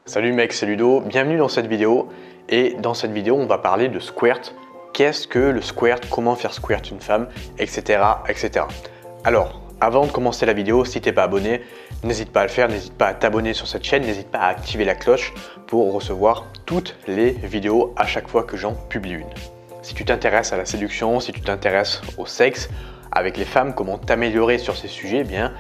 Salut mec, c'est Ludo, bienvenue dans cette vidéo. Et dans cette vidéo, on va parler de squirt. Qu'est-ce que le squirt, comment faire squirt une femme, etc. etc. Alors, avant de commencer la vidéo, si t'es pas abonné, n'hésite pas à le faire, n'hésite pas à t'abonner sur cette chaîne, n'hésite pas à activer la cloche pour recevoir toutes les vidéos à chaque fois que j'en publie une. Si tu t'intéresses à la séduction, si tu t'intéresses au sexe, avec les femmes, comment t'améliorer sur ces sujets, eh bien,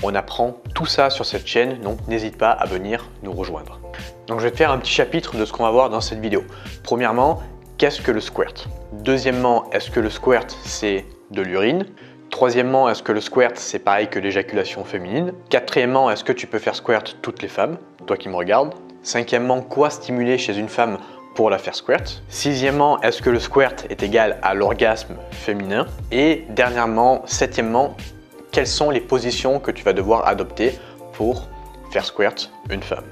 on apprend tout ça sur cette chaîne, donc n'hésite pas à venir nous rejoindre. Donc je vais te faire un petit chapitre de ce qu'on va voir dans cette vidéo. Premièrement, qu'est-ce que le squirt? Deuxièmement, est-ce que le squirt c'est de l'urine? Troisièmement, est-ce que le squirt c'est pareil que l'éjaculation féminine? Quatrièmement, est-ce que tu peux faire squirt toutes les femmes, toi qui me regardes? Cinquièmement, quoi stimuler chez une femme pour la faire squirt? Sixièmement, est-ce que le squirt est égal à l'orgasme féminin? Et dernièrement, septièmement, quelles sont les positions que tu vas devoir adopter pour faire squirt une femme?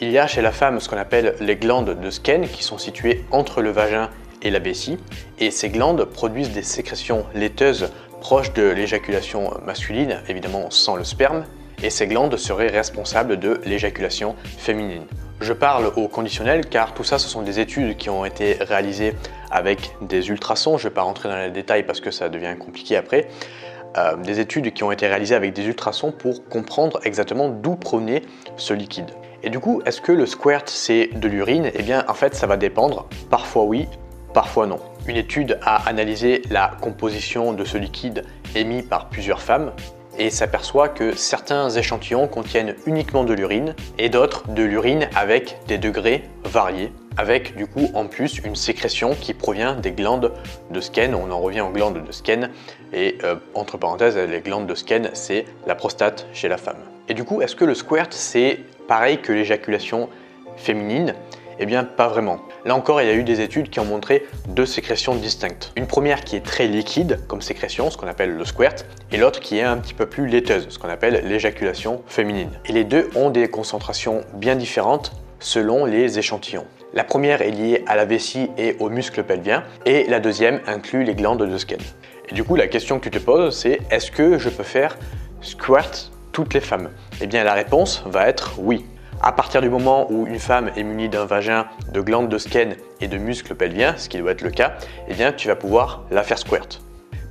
Il y a chez la femme ce qu'on appelle les glandes de Skene qui sont situées entre le vagin et la vessie, et ces glandes produisent des sécrétions laiteuses proches de l'éjaculation masculine, évidemment sans le sperme, et ces glandes seraient responsables de l'éjaculation féminine. Je parle au conditionnel car tout ça ce sont des études qui ont été réalisées avec des ultrasons. Je ne vais pas rentrer dans les détails parce que ça devient compliqué après. Des études qui ont été réalisées avec des ultrasons pour comprendre exactement d'où provenait ce liquide. Et du coup, est-ce que le squirt c'est de l'urine? Eh bien en fait ça va dépendre, parfois oui, parfois non. Une étude a analysé la composition de ce liquide émis par plusieurs femmes et s'aperçoit que certains échantillons contiennent uniquement de l'urine et d'autres de l'urine avec des degrés variés, avec du coup en plus une sécrétion qui provient des glandes de Skene. On en revient aux glandes de Skene et entre parenthèses, les glandes de Skene c'est la prostate chez la femme. Et du coup, est-ce que le squirt c'est pareil que l'éjaculation féminine? Eh bien pas vraiment. Là encore, il y a eu des études qui ont montré deux sécrétions distinctes. Une première qui est très liquide comme sécrétion, ce qu'on appelle le squirt, et l'autre qui est un petit peu plus laiteuse, ce qu'on appelle l'éjaculation féminine. Et les deux ont des concentrations bien différentes selon les échantillons. La première est liée à la vessie et aux muscles pelviens, et la deuxième inclut les glandes de Skene. Et du coup, la question que tu te poses, c'est est-ce que je peux faire squirt toutes les femmes? Eh bien la réponse va être oui. À partir du moment où une femme est munie d'un vagin, de glandes de Skene et de muscles pelviens, ce qui doit être le cas, eh bien tu vas pouvoir la faire squirt.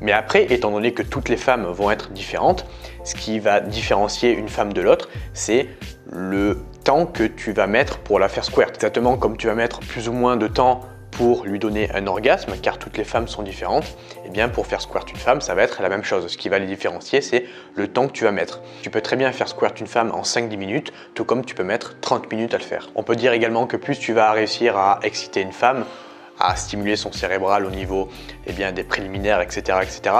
Mais après, étant donné que toutes les femmes vont être différentes, ce qui va différencier une femme de l'autre, c'est le temps que tu vas mettre pour la faire squirt. Exactement comme tu vas mettre plus ou moins de temps pour lui donner un orgasme, car toutes les femmes sont différentes, et bien pour faire squirt une femme, ça va être la même chose. Ce qui va les différencier, c'est le temps que tu vas mettre. Tu peux très bien faire squirt une femme en 5-10 minutes, tout comme tu peux mettre 30 minutes à le faire. On peut dire également que plus tu vas réussir à exciter une femme, à stimuler son cérébral au niveau des préliminaires, etc.,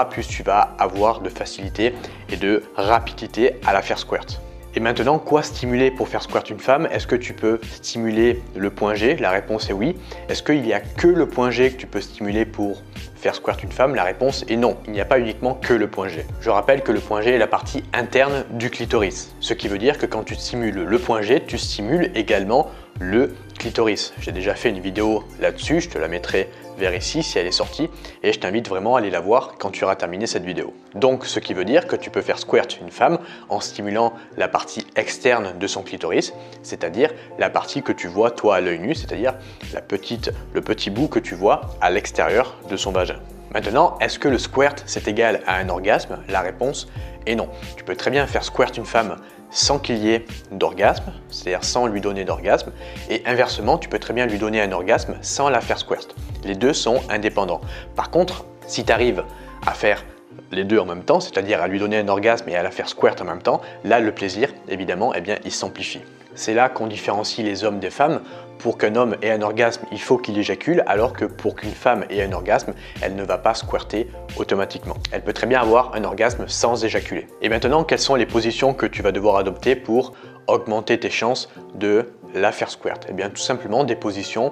plus tu vas avoir de facilité et de rapidité à la faire squirt. Et maintenant, quoi stimuler pour faire squirt une femme? Est-ce que tu peux stimuler le point G? La réponse est oui. Est-ce qu'il n'y a que le point G que tu peux stimuler pour faire squirt une femme? La réponse est non. Il n'y a pas uniquement que le point G. Je rappelle que le point G est la partie interne du clitoris. Ce qui veut dire que quand tu stimules le point G, tu stimules également le clitoris. J'ai déjà fait une vidéo là-dessus, je te la mettrai vers ici si elle est sortie et je t'invite vraiment à aller la voir quand tu auras terminé cette vidéo. Donc ce qui veut dire que tu peux faire squirt une femme en stimulant la partie externe de son clitoris, c'est-à-dire la partie que tu vois toi à l'œil nu, c'est-à-dire le petit bout que tu vois à l'extérieur de son vagin. Maintenant, est-ce que le squirt c'est égal à un orgasme? La réponse est non. Tu peux très bien faire squirt une femme sans qu'il y ait d'orgasme, c'est-à-dire sans lui donner d'orgasme, et inversement, tu peux très bien lui donner un orgasme sans la faire squirt. Les deux sont indépendants. Par contre, si tu arrives à faire les deux en même temps, c'est-à-dire à lui donner un orgasme et à la faire squirt en même temps, là le plaisir, évidemment, il s'amplifie. C'est là qu'on différencie les hommes des femmes. Pour qu'un homme ait un orgasme, il faut qu'il éjacule, alors que pour qu'une femme ait un orgasme, elle ne va pas squirter automatiquement. Elle peut très bien avoir un orgasme sans éjaculer. Et maintenant, quelles sont les positions que tu vas devoir adopter pour augmenter tes chances de la faire squirt? Eh bien, tout simplement des positions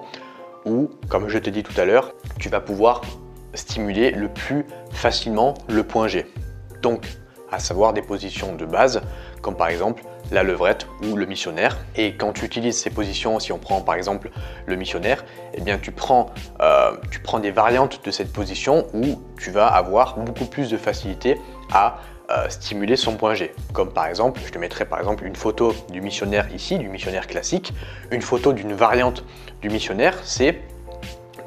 où, comme je te dis tout à l'heure, tu vas pouvoir stimuler le plus facilement le point G. Donc, à savoir des positions de base, comme par exemple la levrette ou le missionnaire. Et quand tu utilises ces positions, si on prend par exemple le missionnaire, eh bien tu prends des variantes de cette position où tu vas avoir beaucoup plus de facilité à stimuler son point G. Comme par exemple, je te mettrai par exemple une photo du missionnaire ici, du missionnaire classique, une photo d'une variante du missionnaire, c'est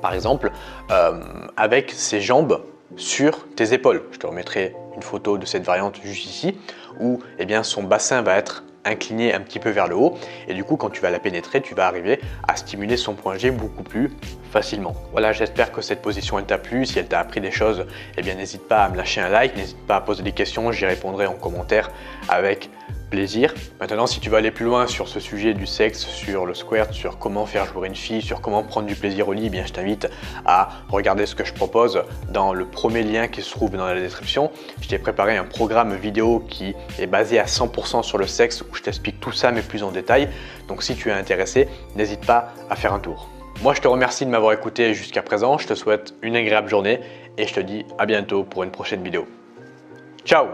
par exemple avec ses jambes sur tes épaules. Je te remettrai une photo de cette variante juste ici, où eh bien, son bassin va être incliné un petit peu vers le haut et du coup quand tu vas la pénétrer, tu vas arriver à stimuler son point G beaucoup plus facilement. Voilà, j'espère que cette position elle t'a plu. Si elle t'a appris des choses, eh bien n'hésite pas à me lâcher un like, n'hésite pas à poser des questions, j'y répondrai en commentaire avec plaisir. Maintenant, si tu veux aller plus loin sur ce sujet du sexe, sur le squirt, sur comment faire jouer une fille, sur comment prendre du plaisir au lit, eh bien je t'invite à regarder ce que je propose dans le premier lien qui se trouve dans la description. Je t'ai préparé un programme vidéo qui est basé à 100% sur le sexe où je t'explique tout ça mais plus en détail. Donc si tu es intéressé, n'hésite pas à faire un tour. Moi, je te remercie de m'avoir écouté jusqu'à présent. Je te souhaite une agréable journée et je te dis à bientôt pour une prochaine vidéo. Ciao!